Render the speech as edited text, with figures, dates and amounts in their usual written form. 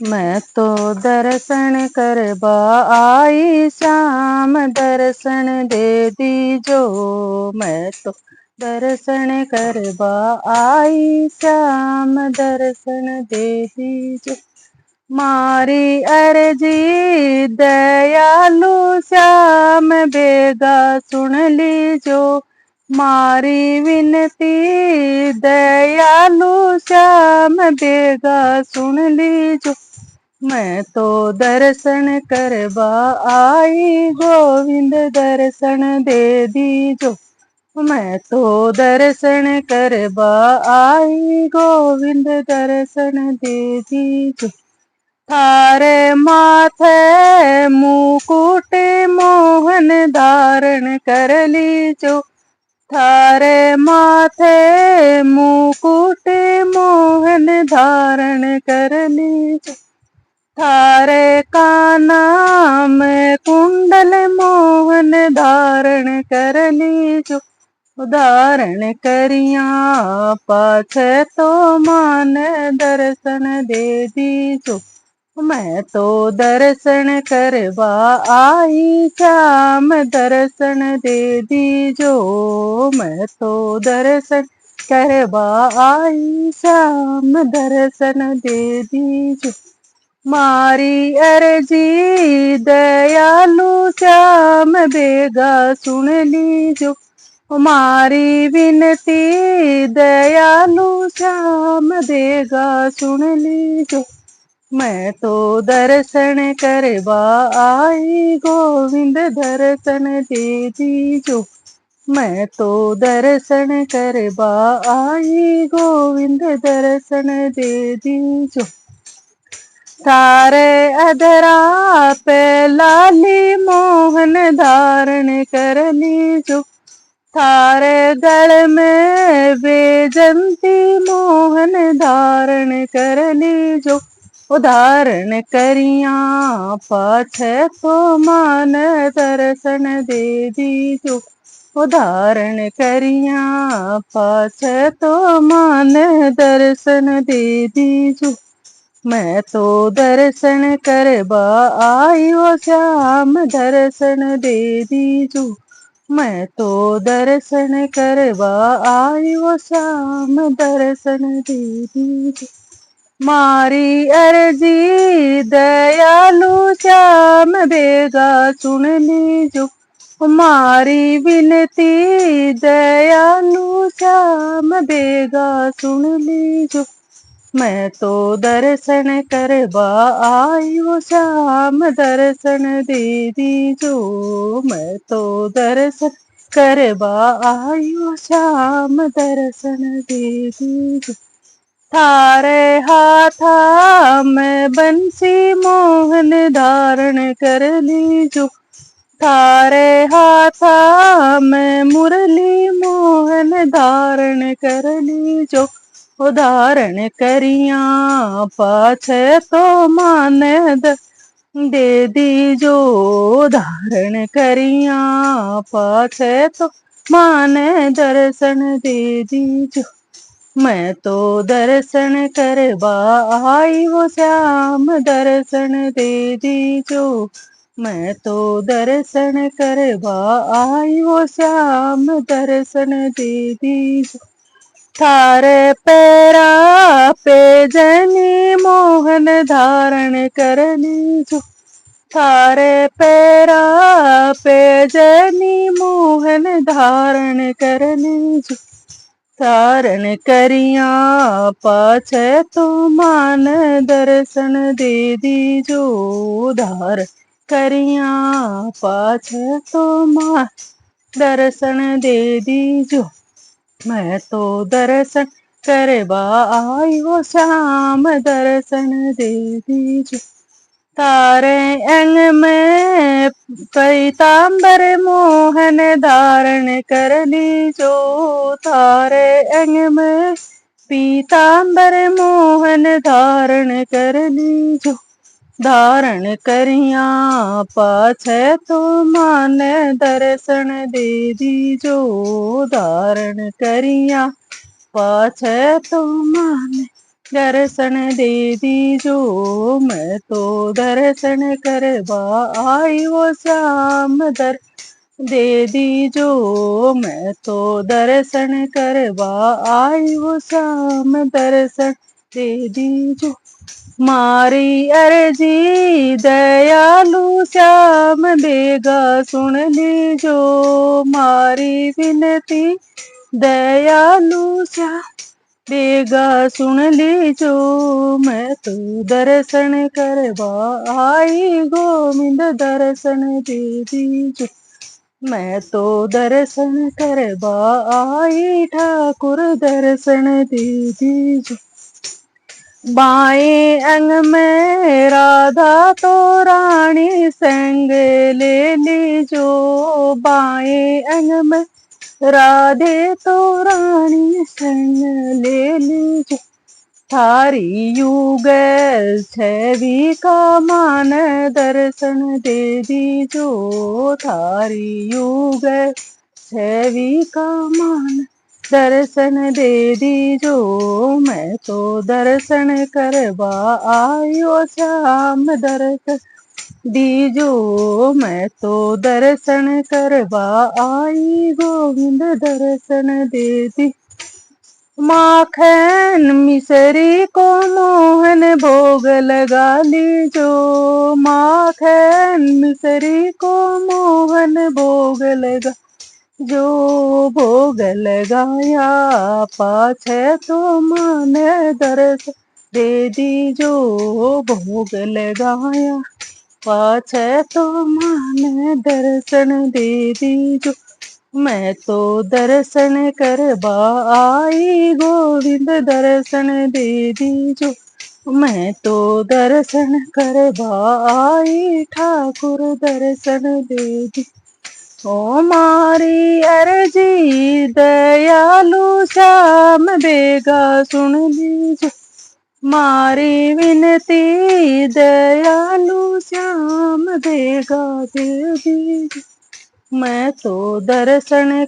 मैं तो दर्शन करवा आई श्याम दर्शन दे दीजो। मैं तो दर्शन करवा आई श्याम दर्शन दे दीजो। मारी अर्जी दयालु श्याम बेगा सुन लीजो। मारी विनती दयालु श्याम बेगा सुन लीजो। मैं तो दर्शन करवा आई गोविंद दर्शन दे दीजो। मैं तो दर्शन करवा आई गोविंद दर्शन दे दीजो। थारे माथे मुकुट मोहन धारण कर लीजो। थारे माथे मुकुट मोहन धारण कर लीजो। थारे काना में कुंडल मोहन धारण कर लीजो। धारण करिया पाछे तो मान दर्शन दे दीजो। मैं तो दर्शन करवा आई श्याम दर्शन दे दीजो। मैं तो दर्शन करवा आई श्याम दर्शन दे दीजो। मारी अर्जी दयालु श्याम बेगा सुन लीजो। मारी विनती दयालु श्याम बेगा सुन लीजो। मैं तो दर्शन करवा आई गोविंद दर्शन दे दीजो। मैं तो दर्शन करवा आई गोविंद दर्शन दे दीजो। सारे अधरा पे लाली मोहन धारण कर लीजो। थारे गल में बेजंती मोहन धारण कर लीजो। उधारण करिया पाछे तो मान दर्शन दे दीजो। उधारण करिया पाछे तो मान दर्शन दे दीजो। मैं तो दर्शन करवा आई ओ श्याम दर्शन दे दीजो। मैं तो दर्शन करवा आई ओ श्याम दर्शन दे दीजो। मारी अर्जी दयालु श्याम बेगा सुन लीजो। मारी विनती दयालु श्याम बेगा सुन लीजो। मैं तो दर्शन करवा आई वो श्याम दर्शन दे दीजो। मैं तो दर्शन करवा आई वो श्याम दर्शन दे दीजो। थारे हाथा में बंसी मोहन धारण कर लीजो। थारे हाथा में मुरली मोहन धारण कर लीजो। उधारण करिया पाछे तो मान दे दीजो। धारण करिया पाछे तो मान दर्शन दे दीजो। मैं तो दर्शन करवा आई वो श्याम दर्शन दे दीजो। मैं तो दर्शन करवा आई वो श्याम दर्शन दे दीजो। थारे पैरा पे जनी मोहन धारण कर लीजो। थारे पैरा पे जनी मोहन धारण कर लीजो। धारण करिया पाछे तो मान दर्शन दे दीजो। धार करिया पाछे तो मान दर्शन दे दीजो। मैं तो दर्शन करवा आई वो श्याम दर्शन दे दीजो। तारे अंग में पीताम्बर मोहन धारण कर लीजो। तारे अंग में पीताम्बर मोहन धारण कर लीजो। धारण करिया पाछे तो मान दर्शन दे दीजो। धारण करिया पाछे तो मान दर्शन दे दीजो, मैं तो दर्शन करवा आई वो श्याम दे दीजो, मैं तो दर्शन करवा आई वो श्याम दर्शन दे दीजो। मारी अर्जी दयालु श्याम देगा सुन लीजो, मारी विनती दयालु श्याम देगा सुन लीजो, मैं तो दर्शन करवा आई गोविंद दर्शन दे दीजो, मैं तो दर्शन करवा आई ठाकुर दर्शन दे दीजो। बाएं अंग में राधा तो रानी संग ले लीजो, बाएं अंग में राधे तो रानी संग ले लीजो। थारी युगल छवि का मान दर्शन दे दीजो, थारी युगल छवि का मान दर्शन दे दीजो, मैं तो दर्शन करवा आयो श्याम दर्शन दीजो, मैं तो दर्शन करवा आई गोविंद दर्शन दे दी। माखन मिसरी को मोहन भोग लगा लीजो, माखन मिसरी को मोहन भोग लगा जो भोग लगाया, पाछे तो मान दर्शन दे दीजो, भोग लगाया पाछे तो मान दर्शन दे दीजो, मैं तो दर्शन करवा आई गोविंद दर्शन दे दीजो, मैं तो दर्शन करवा आई ठाकुर दर्शन दे दी। ओ मारी अर्जी दयालु श्याम देगा सुन लीजो, मारी विनती दयालु श्याम देगा दे दीजो, मैं तो दर्शन